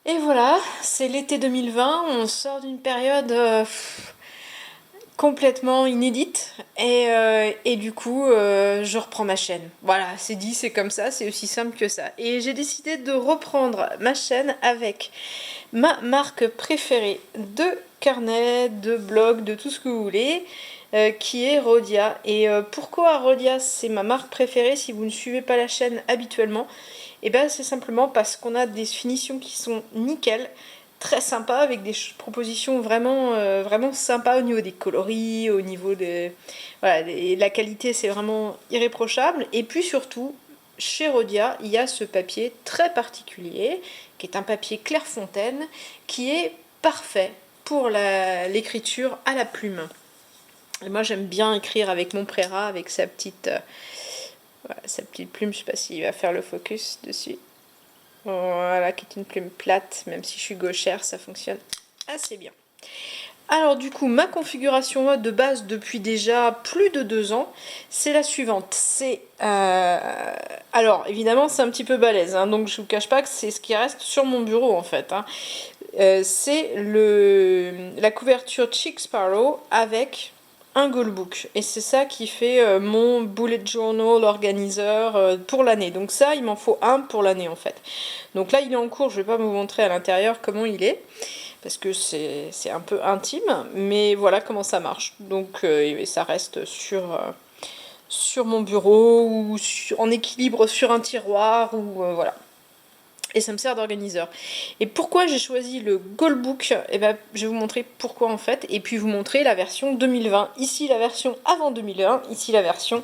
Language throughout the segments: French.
Et voilà, c'est l'été 2020, on sort d'une période complètement inédite et du coup je reprends ma chaîne. Voilà, c'est dit, c'est comme ça, c'est aussi simple que ça. Et j'ai décidé de reprendre ma chaîne avec ma marque préférée de carnet, de blog, de tout ce que vous voulez, qui est Rhodia. Et pourquoi Rhodia c'est ma marque préférée si vous ne suivez pas la chaîne habituellement? Et ben c'est simplement parce qu'on a des finitions qui sont nickel, très sympa, avec des propositions vraiment, vraiment sympas au niveau des coloris, au niveau de... Voilà, la qualité c'est vraiment irréprochable. Et puis surtout, chez Rhodia, il y a ce papier très particulier, qui est un papier Clairefontaine, qui est parfait pour l'écriture à la plume. Et moi j'aime bien écrire avec mon Prera, avec voilà, sa petite plume, je sais pas s'il va faire le focus dessus. Voilà, qui est une plume plate, même si je suis gauchère, ça fonctionne assez bien. Alors du coup, ma configuration de base depuis déjà plus de 2 ans, c'est la suivante. Alors évidemment c'est un petit peu balèze, hein, donc je vous cache pas que c'est ce qui reste sur mon bureau en fait. Hein. C'est la couverture Chick Sparrow avec un goalbook. Et c'est ça qui fait mon bullet journal organiseur pour l'année. Donc ça, il m'en faut un pour l'année en fait. Donc là, il est en cours, je vais pas vous montrer à l'intérieur comment il est, parce que c'est un peu intime, mais voilà comment ça marche. Donc ça reste sur mon bureau, ou en équilibre sur un tiroir, ou voilà. Et ça me sert d'organiseur. Et pourquoi j'ai choisi le Goalbook? Eh ben, je vais vous montrer pourquoi en fait, et puis vous montrer la version 2020. Ici la version avant 2001, ici la version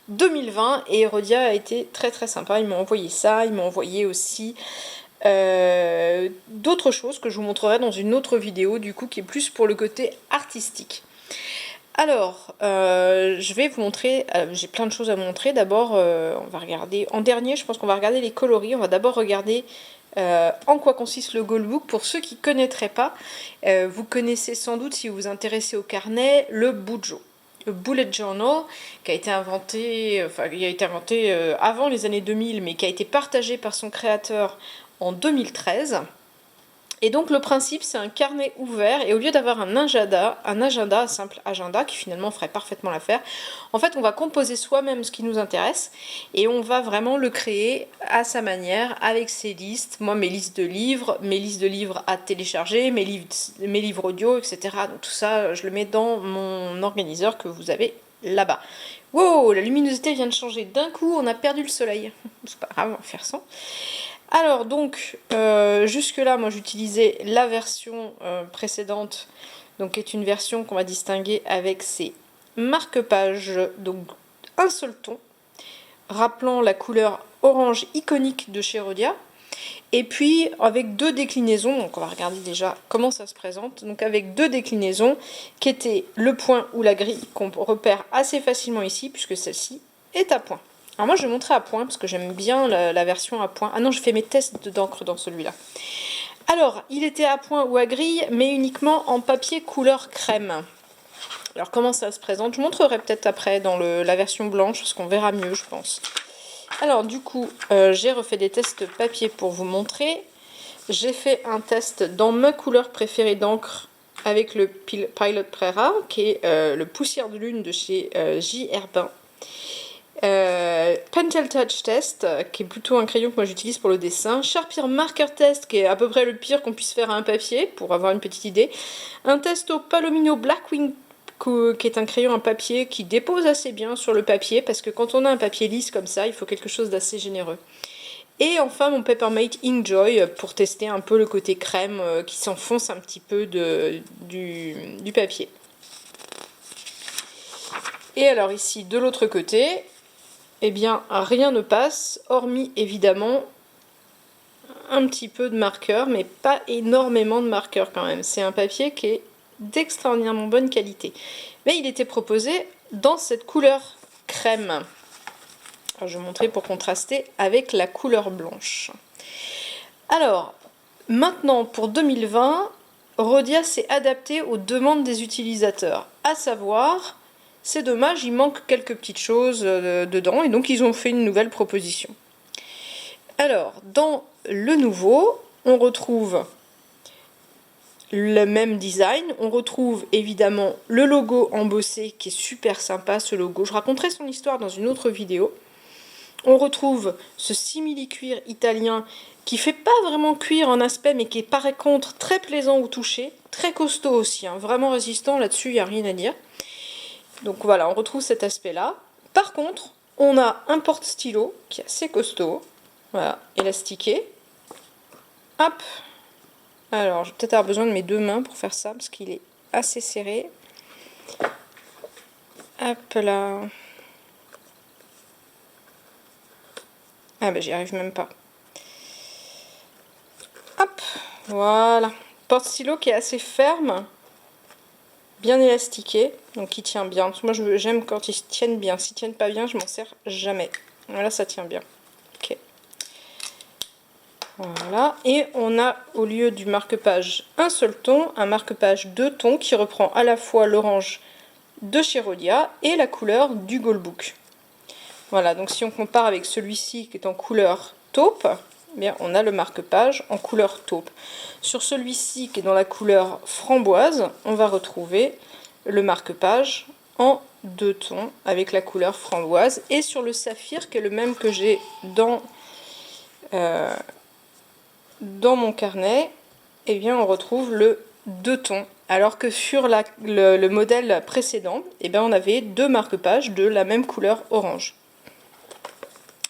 2020, et Rhodia a été très très sympa, ils m'ont envoyé ça, ils m'ont envoyé aussi d'autres choses que je vous montrerai dans une autre vidéo, du coup, qui est plus pour le côté artistique. Alors, je vais vous montrer, j'ai plein de choses à vous montrer. D'abord, on va regarder, en dernier, je pense qu'on va regarder les coloris. On va d'abord regarder en quoi consiste le Goalbook. Pour ceux qui ne connaîtraient pas, vous connaissez sans doute, si vous vous intéressez au carnet, le Bujo. Le Bullet Journal, qui a été inventé, avant les années 2000, mais qui a été partagé par son créateur en 2013. Et donc le principe, c'est un carnet ouvert, et au lieu d'avoir un simple agenda, qui finalement ferait parfaitement l'affaire, en fait on va composer soi-même ce qui nous intéresse, et on va vraiment le créer à sa manière, avec ses listes, moi mes listes de livres à télécharger, mes livres audio, etc. Donc tout ça, je le mets dans mon organiseur que vous avez là-bas. Wow, la luminosité vient de changer, d'un coup on a perdu le soleil. C'est pas grave, on va faire sans. Alors donc, jusque là, moi j'utilisais la version précédente, donc qui est une version qu'on va distinguer avec ses marque-pages, donc un seul ton, rappelant la couleur orange iconique de chez Rhodia, et puis avec 2 déclinaisons, donc on va regarder déjà comment ça se présente, donc avec 2 déclinaisons, qui étaient le point ou la grille, qu'on repère assez facilement ici, puisque celle-ci est à point. Alors moi je vais montrer à point, parce que j'aime bien la version à point. Ah non, je fais mes tests d'encre dans celui-là. Alors, il était à point ou à grille, mais uniquement en papier couleur crème. Alors comment ça se présente? Je montrerai peut-être après dans la version blanche, parce qu'on verra mieux, je pense. Alors du coup, j'ai refait des tests papier pour vous montrer. J'ai fait un test dans ma couleur préférée d'encre avec le Pilot Prera, qui est le poussière de lune de chez J. Herbin. Pencil Touch Test, qui est plutôt un crayon que moi j'utilise pour le dessin. Sharpier Marker Test, qui est à peu près le pire qu'on puisse faire à un papier, pour avoir une petite idée. Un test au Palomino Blackwing, qui est un crayon à papier qui dépose assez bien sur le papier, parce que quand on a un papier lisse comme ça, il faut quelque chose d'assez généreux. Et enfin mon Peppermate Inkjoy, pour tester un peu le côté crème qui s'enfonce un petit peu du papier. Et alors ici, de l'autre côté, eh bien rien ne passe, hormis évidemment un petit peu de marqueur, mais pas énormément de marqueur quand même. C'est un papier qui est d'extraordinairement bonne qualité. Mais il était proposé dans cette couleur crème. Alors, je vais montrer pour contraster avec la couleur blanche. Alors, maintenant pour 2020, Rhodia s'est adapté aux demandes des utilisateurs. À savoir, c'est dommage, il manque quelques petites choses dedans, et donc ils ont fait une nouvelle proposition. Alors, dans le nouveau, on retrouve le même design. On retrouve évidemment le logo embossé qui est super sympa, ce logo. Je raconterai son histoire dans une autre vidéo. On retrouve ce simili-cuir italien qui fait pas vraiment cuir en aspect, mais qui est par contre très plaisant au toucher, très costaud aussi, hein, vraiment résistant, là-dessus il n'y a rien à dire. Donc voilà, on retrouve cet aspect-là. Par contre, on a un porte-stylo qui est assez costaud, voilà, élastiqué. Hop. Alors, je vais peut-être avoir besoin de mes deux mains pour faire ça, parce qu'il est assez serré. Hop là. Ah ben j'y arrive même pas. Hop, voilà. Porte-stylo qui est assez ferme, bien élastiqué, donc qui tient bien. Moi j'aime quand ils tiennent bien. S'ils tiennent pas bien, je m'en sers jamais. Voilà, ça tient bien. Ok. Voilà. Et on a au lieu du marque-page un seul ton, un marque-page deux tons qui reprend à la fois l'orange de chez Rhodia et la couleur du Goldbook. Voilà, donc si on compare avec celui-ci qui est en couleur taupe, eh bien on a le marque-page en couleur taupe. Sur celui-ci qui est dans la couleur framboise, on va retrouver le marque-page en deux tons avec la couleur framboise. Et sur le saphir, qui est le même que j'ai dans mon carnet, eh bien on retrouve le deux tons. Alors que sur le modèle précédent, eh bien on avait deux marque-pages de la même couleur orange.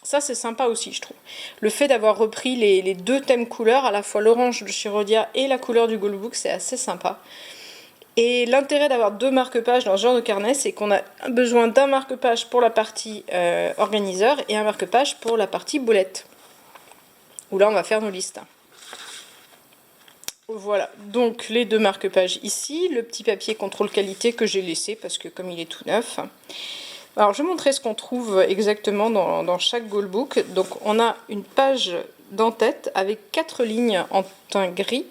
Ça c'est sympa aussi, je trouve. Le fait d'avoir repris les deux thèmes couleurs, à la fois l'orange de chez Rhodia et la couleur du Goldbook, c'est assez sympa. Et l'intérêt d'avoir deux marque-pages dans ce genre de carnet, c'est qu'on a besoin d'un marque-page pour la partie organiseur et un marque-page pour la partie boulette. Où là on va faire nos listes. Voilà, donc les deux marque-pages ici, le petit papier contrôle qualité que j'ai laissé parce que comme il est tout neuf. Alors je vais montrer ce qu'on trouve exactement dans chaque Goldbook. Donc on a une page d'en-tête avec 4 lignes en teint gris.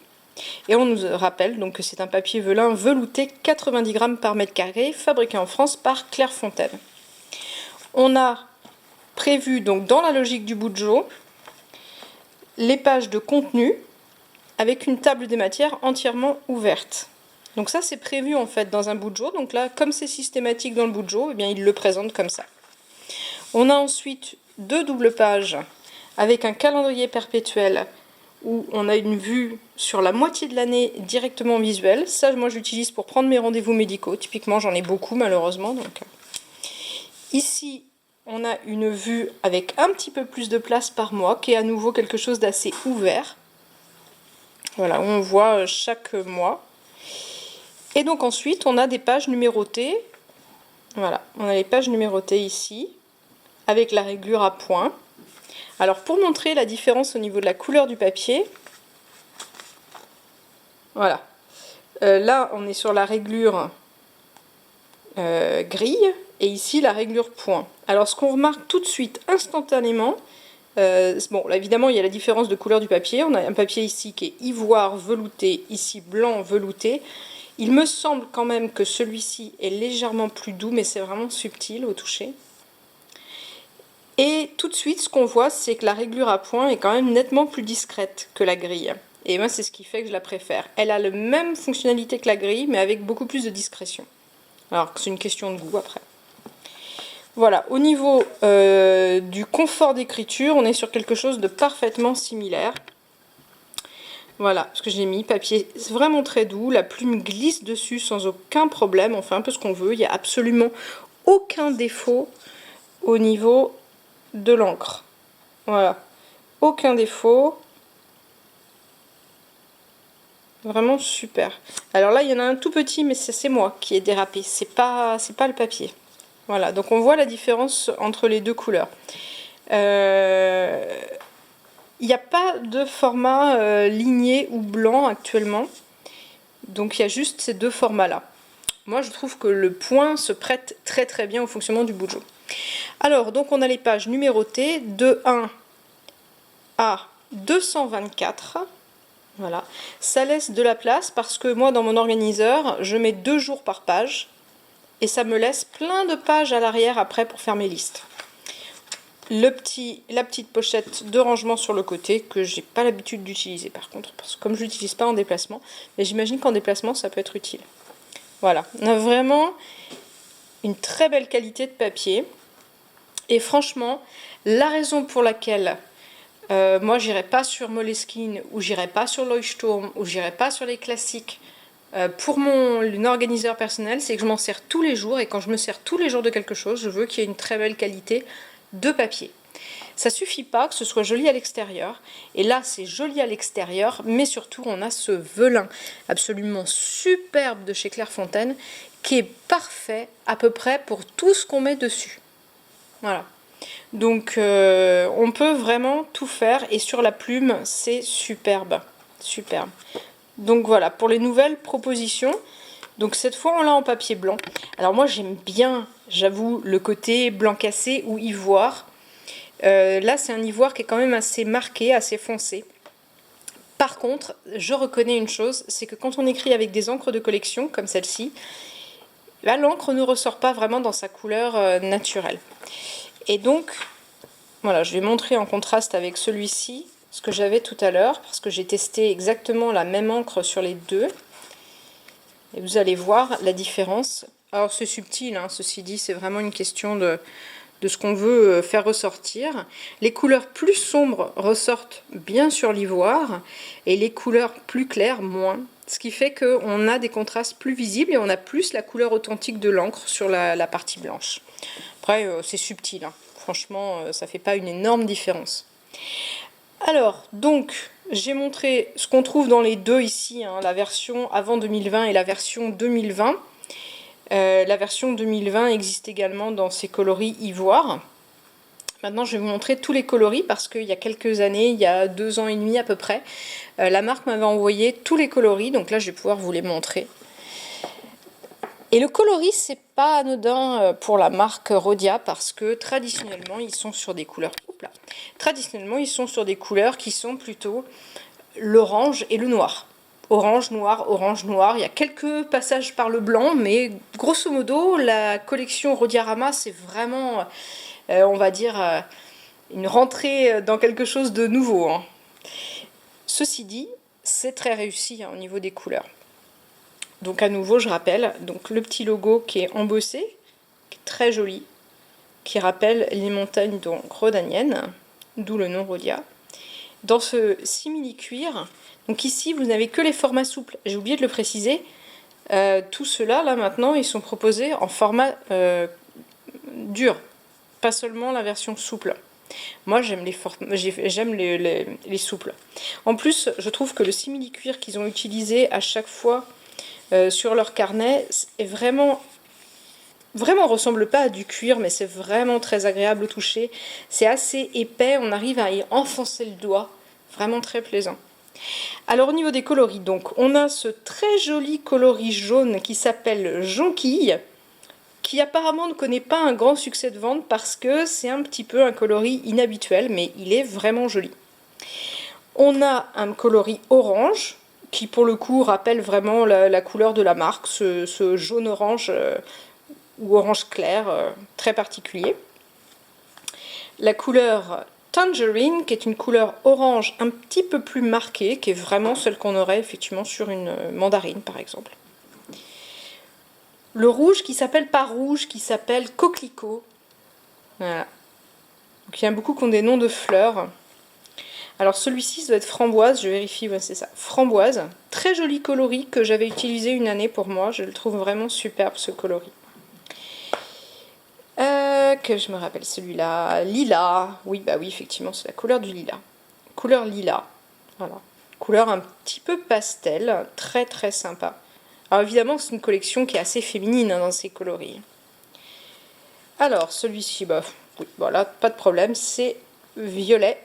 Et on nous rappelle donc que c'est un papier velin velouté 90 grammes par mètre carré, fabriqué en France par Clairefontaine. On a prévu donc dans la logique du Bujo les pages de contenu avec une table des matières entièrement ouverte. Donc ça c'est prévu en fait dans un Bujo, donc là comme c'est systématique dans le Bujo, eh bien il le présente comme ça. On a ensuite deux doubles pages avec un calendrier perpétuel où on a une vue sur la moitié de l'année directement visuelle. Ça moi j'utilise pour prendre mes rendez-vous médicaux, typiquement j'en ai beaucoup malheureusement. Donc. Ici on a une vue avec un petit peu plus de place par mois qui est à nouveau quelque chose d'assez ouvert. Voilà, où on voit chaque mois. Et donc ensuite, on a des pages numérotées. Voilà, on a les pages numérotées ici, avec la réglure à points. Alors pour montrer la différence au niveau de la couleur du papier, voilà. Là, on est sur la réglure grille, et ici la réglure point. Alors ce qu'on remarque tout de suite, instantanément, bon, là, évidemment, il y a la différence de couleur du papier. On a un papier ici qui est ivoire velouté, ici blanc velouté. Il me semble quand même que celui-ci est légèrement plus doux, mais c'est vraiment subtil au toucher. Et tout de suite, ce qu'on voit, c'est que la réglure à points est quand même nettement plus discrète que la grille. Et moi, c'est ce qui fait que je la préfère. Elle a la même fonctionnalité que la grille, mais avec beaucoup plus de discrétion. Alors que c'est une question de goût après. Voilà, au niveau du confort d'écriture, on est sur quelque chose de parfaitement similaire. Voilà, ce que j'ai mis, papier vraiment très doux, la plume glisse dessus sans aucun problème, on fait un peu ce qu'on veut, il n'y a absolument aucun défaut au niveau de l'encre. Voilà, aucun défaut. Vraiment super. Alors là, il y en a un tout petit, mais c'est moi qui ai dérapé, c'est pas le papier. Voilà, donc on voit la différence entre les deux couleurs. Il n'y a pas de format ligné ou blanc actuellement. Donc il y a juste ces deux formats-là. Moi je trouve que le point se prête très très bien au fonctionnement du Bujo. Alors, donc on a les pages numérotées de 1 à 224. Voilà. Ça laisse de la place parce que moi dans mon organiseur, je mets 2 jours par page. Et ça me laisse plein de pages à l'arrière après pour faire mes listes. la petite pochette de rangement sur le côté que j'ai pas l'habitude d'utiliser par contre, parce que comme je l'utilise pas en déplacement, mais j'imagine qu'en déplacement ça peut être utile. Voilà, on a vraiment une très belle qualité de papier. Et franchement, la raison pour laquelle moi j'irai pas sur Moleskine, ou j'irai pas sur Leuchtturm, ou j'irai pas sur les classiques pour mon organiseur personnel, c'est que je m'en sers tous les jours, et quand je me sers tous les jours de quelque chose, je veux qu'il y ait une très belle qualité de papier. Ça suffit pas que ce soit joli à l'extérieur, et là c'est joli à l'extérieur, mais surtout on a ce velin absolument superbe de chez Clairefontaine qui est parfait à peu près pour tout ce qu'on met dessus. Voilà. Donc on peut vraiment tout faire, et sur la plume c'est superbe, superbe. Donc voilà pour les nouvelles propositions. Donc cette fois on l'a en papier blanc. Alors moi j'aime bien, j'avoue, le côté blanc cassé ou ivoire. Là c'est un ivoire qui est quand même assez marqué, assez foncé. Par contre, je reconnais une chose, c'est que quand on écrit avec des encres de collection comme celle-ci, là l'encre ne ressort pas vraiment dans sa couleur naturelle. Et donc voilà, je vais montrer en contraste avec celui-ci ce que j'avais tout à l'heure, parce que j'ai testé exactement la même encre sur les deux. Et vous allez voir la différence. Alors c'est subtil, hein, ceci dit, c'est vraiment une question de ce qu'on veut faire ressortir. Les couleurs plus sombres ressortent bien sur l'ivoire, et les couleurs plus claires moins. Ce qui fait qu'on a des contrastes plus visibles, et on a plus la couleur authentique de l'encre sur la partie blanche. Après, c'est subtil, hein. Franchement, ça fait pas une énorme différence. Alors, donc, j'ai montré ce qu'on trouve dans les deux ici, hein, la version avant 2020 et la version 2020. La version 2020 existe également dans ses coloris ivoire. Maintenant, je vais vous montrer tous les coloris parce qu'il y a quelques années, il y a 2 ans et demi à peu près, la marque m'avait envoyé tous les coloris. Donc là, je vais pouvoir vous les montrer. Et le coloris, c'est pas anodin pour la marque Rhodia parce que traditionnellement, ils sont sur des couleurs. Traditionnellement, ils sont sur des couleurs qui sont plutôt l'orange et le noir. Orange, noir, orange, noir. Il y a quelques passages par le blanc, mais grosso modo, la collection Rhodiarama, c'est vraiment, on va dire, une rentrée dans quelque chose de nouveau, hein. Ceci dit, c'est très réussi, hein, au niveau des couleurs. Donc à nouveau, je rappelle, donc le petit logo qui est embossé, qui est très joli, qui rappelle les montagnes donc rhodaniennes, d'où le nom Rhodia. Dans ce simili-cuir, donc ici vous n'avez que les formats souples, j'ai oublié de le préciser, tout cela là maintenant ils sont proposés en format dur, pas seulement la version souple. Moi j'aime les souples. En plus je trouve que le simili-cuir qu'ils ont utilisé à chaque fois sur leur carnet est vraiment ressemble pas à du cuir, mais c'est vraiment très agréable au toucher. C'est assez épais, on arrive à y enfoncer le doigt, vraiment très plaisant. Alors au niveau des coloris, donc on a ce très joli coloris jaune qui s'appelle Jonquille, qui apparemment ne connaît pas un grand succès de vente parce que c'est un petit peu un coloris inhabituel, mais il est vraiment joli. On a un coloris orange, qui pour le coup rappelle vraiment la couleur de la marque, ce jaune-orange ou orange clair très particulier. La couleur Tangerine, qui est une couleur orange un petit peu plus marquée, qui est vraiment celle qu'on aurait effectivement sur une mandarine par exemple. Le rouge qui s'appelle pas rouge, qui s'appelle coquelicot. Voilà. Donc il y a beaucoup qui ont des noms de fleurs. Alors celui-ci doit être framboise, je vérifie, ouais, c'est ça, framboise. Très joli coloris que j'avais utilisé une année pour moi, je le trouve vraiment superbe ce coloris. Que je me rappelle celui-là, lilas, oui bah oui effectivement c'est la couleur du lilas. Couleur lilas, voilà. Couleur un petit peu pastel, très très sympa. Alors évidemment c'est une collection qui est assez féminine, hein, dans ses coloris. Alors celui-ci, bah oui, voilà, pas de problème, c'est violet.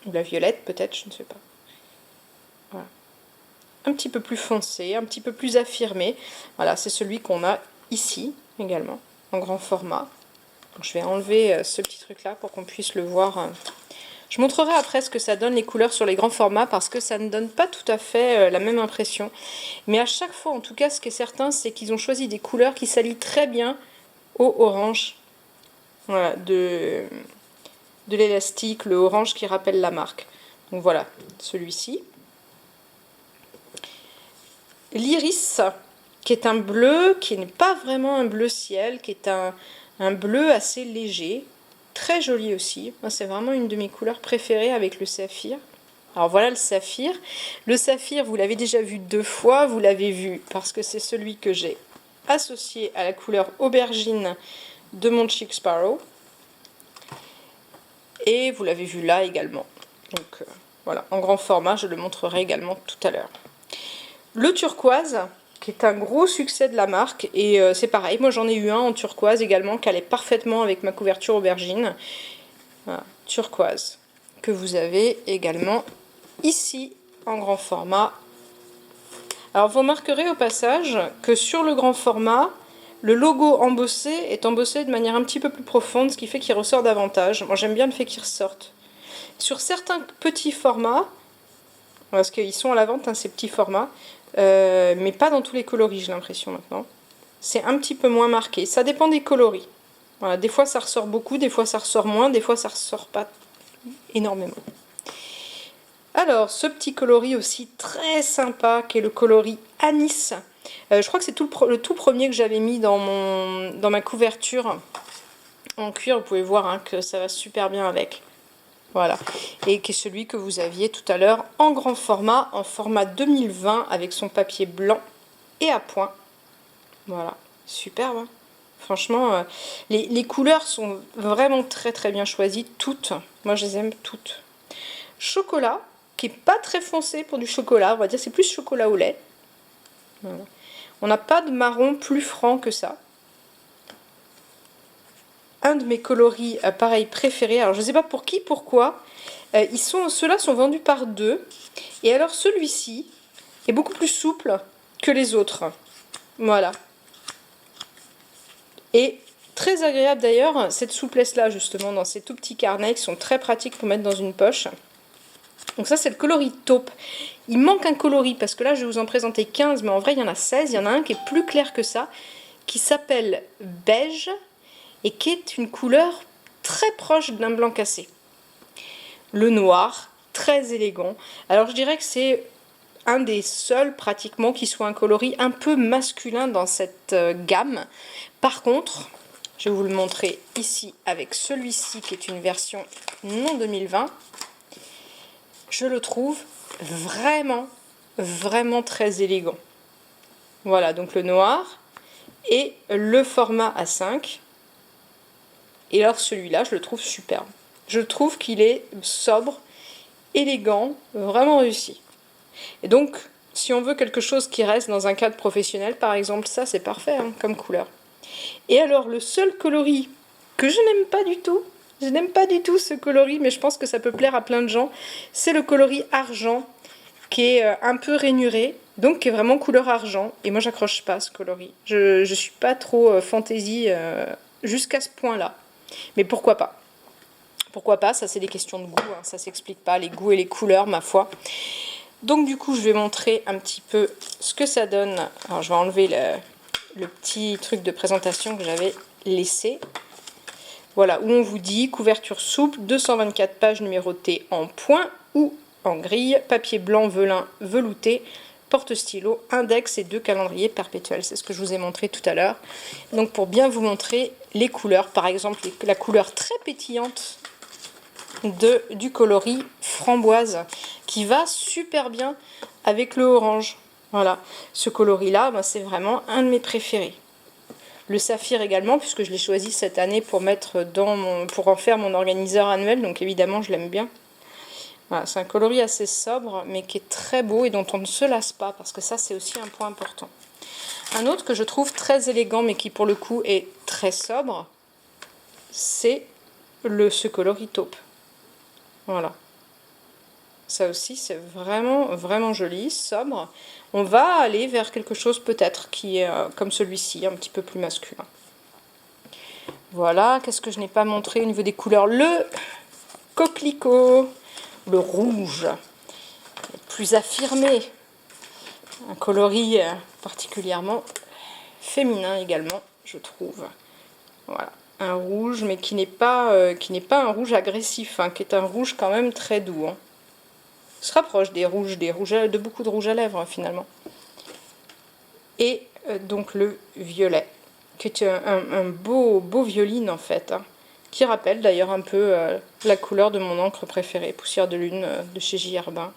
Ou la violette peut-être, je ne sais pas. Voilà. Un petit peu plus foncé, un petit peu plus affirmé. Voilà, c'est celui qu'on a ici également, en grand format. Donc je vais enlever ce petit truc là pour qu'on puisse le voir. Je montrerai après ce que ça donne les couleurs sur les grands formats parce que ça ne donne pas tout à fait la même impression. Mais à chaque fois, en tout cas, ce qui est certain, c'est qu'ils ont choisi des couleurs qui s'allient très bien au orange. Voilà, de de l'élastique, le orange qui rappelle la marque. Donc voilà, celui-ci. L'iris, qui est un bleu, qui n'est pas vraiment un bleu ciel, qui est un bleu assez léger, très joli aussi. Moi, c'est vraiment une de mes couleurs préférées avec le saphir. Alors voilà le saphir. Le saphir, vous l'avez déjà vu 2 fois, vous l'avez vu parce que c'est celui que j'ai associé à la couleur aubergine de mon Chic Sparrow. Et vous l'avez vu là également. Donc voilà, en grand format, je le montrerai également tout à l'heure. Le turquoise, qui est un gros succès de la marque, et c'est pareil, moi j'en ai eu un en turquoise également, qui allait parfaitement avec ma couverture aubergine. Voilà, turquoise, que vous avez également ici en grand format. Alors vous remarquerez au passage que sur le grand format, le logo embossé est embossé de manière un petit peu plus profonde, ce qui fait qu'il ressort davantage. Moi j'aime bien le fait qu'il ressorte. Sur certains petits formats, parce qu'ils sont à la vente, hein, ces petits formats, mais pas dans tous les coloris, j'ai l'impression maintenant. C'est un petit peu moins marqué. Ça dépend des coloris. Voilà, des fois ça ressort beaucoup, des fois ça ressort moins, des fois ça ressort pas énormément. Alors, ce petit coloris aussi très sympa, qui est le coloris Anis. Je crois que c'est le tout premier que j'avais mis dans ma couverture en cuir. Vous pouvez voir hein, que ça va super bien avec. Voilà. Et qui est celui que vous aviez tout à l'heure en grand format, en format 2020, avec son papier blanc et à point. Voilà. Superbe. Hein. Franchement, les couleurs sont vraiment très très bien choisies. Toutes. Moi, je les aime toutes. Chocolat, qui est pas très foncé pour du chocolat. On va dire c'est plus chocolat au lait. Voilà. On n'a pas de marron plus franc que ça. Un de mes coloris pareil préférés. Alors je ne sais pas pour qui, pourquoi. Ceux-là sont vendus par 2. Et alors celui-ci est beaucoup plus souple que les autres. Voilà. Et très agréable d'ailleurs, cette souplesse-là justement dans ces tout petits carnets qui sont très pratiques pour mettre dans une poche. Donc ça c'est le coloris taupe. Il manque un coloris parce que là je vais vous en présenter 15, mais en vrai il y en a 16. Il y en a un qui est plus clair que ça, qui s'appelle beige et qui est une couleur très proche d'un blanc cassé. Le noir, très élégant. Alors je dirais que c'est un des seuls pratiquement qui soit un coloris un peu masculin dans cette gamme. Par contre, je vais vous le montrer ici avec celui-ci qui est une version non 2020. Je le trouve vraiment, vraiment très élégant. Voilà, donc le noir et le format A5. Et alors celui-là, je le trouve superbe. Je trouve qu'il est sobre, élégant, vraiment réussi. Et donc, si on veut quelque chose qui reste dans un cadre professionnel, par exemple, ça c'est parfait hein, comme couleur. Et alors, le seul coloris que je n'aime pas du tout, je n'aime pas du tout ce coloris, mais je pense que ça peut plaire à plein de gens, c'est le coloris argent, qui est un peu rainuré, donc qui est vraiment couleur argent. Et moi, j'accroche pas ce coloris. Je suis pas trop fantaisie jusqu'à ce point-là. Mais pourquoi pas? Pourquoi pas? Ça, c'est des questions de goût, hein, ça s'explique pas, les goûts et les couleurs, ma foi. Donc du coup, je vais montrer un petit peu ce que ça donne. Alors, je vais enlever le petit truc de présentation que j'avais laissé. Voilà, où on vous dit couverture souple, 224 pages numérotées en point ou en grille, papier blanc velin velouté, porte-stylo, index et 2 calendriers perpétuels. C'est ce que je vous ai montré tout à l'heure. Donc pour bien vous montrer les couleurs, par exemple la couleur très pétillante du coloris framboise qui va super bien avec le orange. Voilà, ce coloris là, ben, c'est vraiment un de mes préférés. Le saphir également, puisque je l'ai choisi cette année pour mettre pour en faire mon organiseur annuel, donc évidemment je l'aime bien. Voilà, c'est un coloris assez sobre, mais qui est très beau et dont on ne se lasse pas, parce que ça c'est aussi un point important. Un autre que je trouve très élégant, mais qui pour le coup est très sobre, c'est ce coloris taupe. Voilà. Ça aussi c'est vraiment, vraiment joli, sobre. On va aller vers quelque chose peut-être qui est comme celui-ci, un petit peu plus masculin. Voilà, qu'est-ce que je n'ai pas montré au niveau des couleurs? Le coquelicot, le rouge, plus affirmé. Un coloris particulièrement féminin également, je trouve. Voilà. un rouge, mais qui n'est pas un rouge agressif, hein, qui est un rouge quand même très doux. Hein. Se rapproche des rouges, de beaucoup de rouge à lèvres, hein, finalement. Et donc le violet, qui est un beau violine, en fait, hein, qui rappelle d'ailleurs un peu la couleur de mon encre préférée, Poussière de Lune, de chez J. Herbin,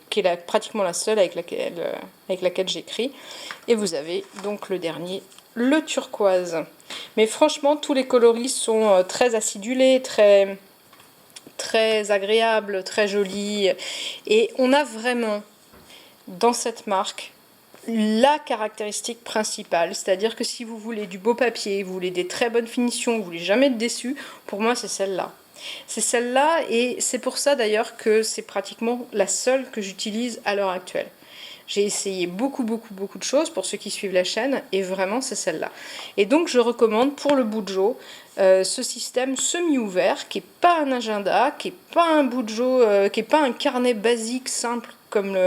qui est pratiquement la seule avec laquelle j'écris. Et vous avez donc le dernier, le turquoise. Mais franchement, tous les coloris sont très acidulés, très agréables, très jolis. Et on a vraiment, dans cette marque, la caractéristique principale. C'est-à-dire que si vous voulez du beau papier, vous voulez des très bonnes finitions, vous voulez jamais être déçu, pour moi c'est celle-là. C'est celle-là, et c'est pour ça d'ailleurs que c'est pratiquement la seule que j'utilise à l'heure actuelle. J'ai essayé beaucoup de choses pour ceux qui suivent la chaîne, et vraiment c'est celle-là. Et donc je recommande pour le Bujo ce système semi-ouvert, qui n'est pas un agenda, qui n'est pas un Bujo, qui n'est pas un carnet basique simple comme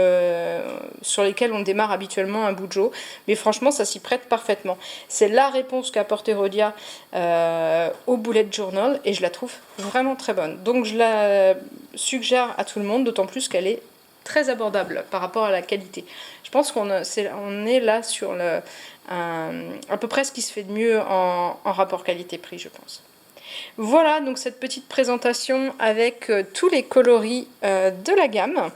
sur lesquels on démarre habituellement un Bujo, mais franchement ça s'y prête parfaitement. C'est la réponse qu'a apporté Rhodia au bullet journal, et je la trouve vraiment très bonne. Donc je la suggère à tout le monde, d'autant plus qu'elle est très abordable par rapport à la qualité. Je pense qu'on est là sur à peu près ce qui se fait de mieux en rapport qualité-prix, je pense. Voilà donc cette petite présentation avec tous les coloris de la gamme.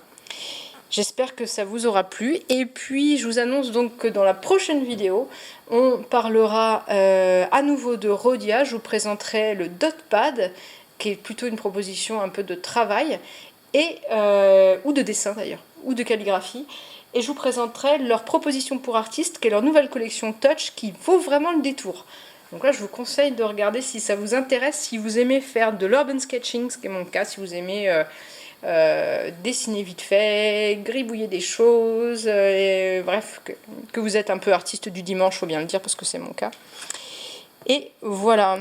J'espère que ça vous aura plu, et puis je vous annonce donc que dans la prochaine vidéo, on parlera à nouveau de Rhodia. Je vous présenterai le Dotpad, qui est plutôt une proposition un peu de travail, ou de dessin d'ailleurs, ou de calligraphie. Et je vous présenterai leur proposition pour artistes, qui est leur nouvelle collection Touch, qui vaut vraiment le détour. Donc là, je vous conseille de regarder si ça vous intéresse, si vous aimez faire de l'urban sketching, ce qui est mon cas, si vous aimez dessiner vite fait, gribouiller des choses, bref, que vous êtes un peu artiste du dimanche, faut bien le dire, parce que c'est mon cas. Et voilà.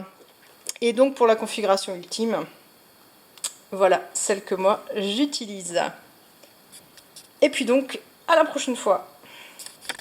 Et donc pour la configuration ultime, voilà celle que moi j'utilise. Et puis donc, à la prochaine fois.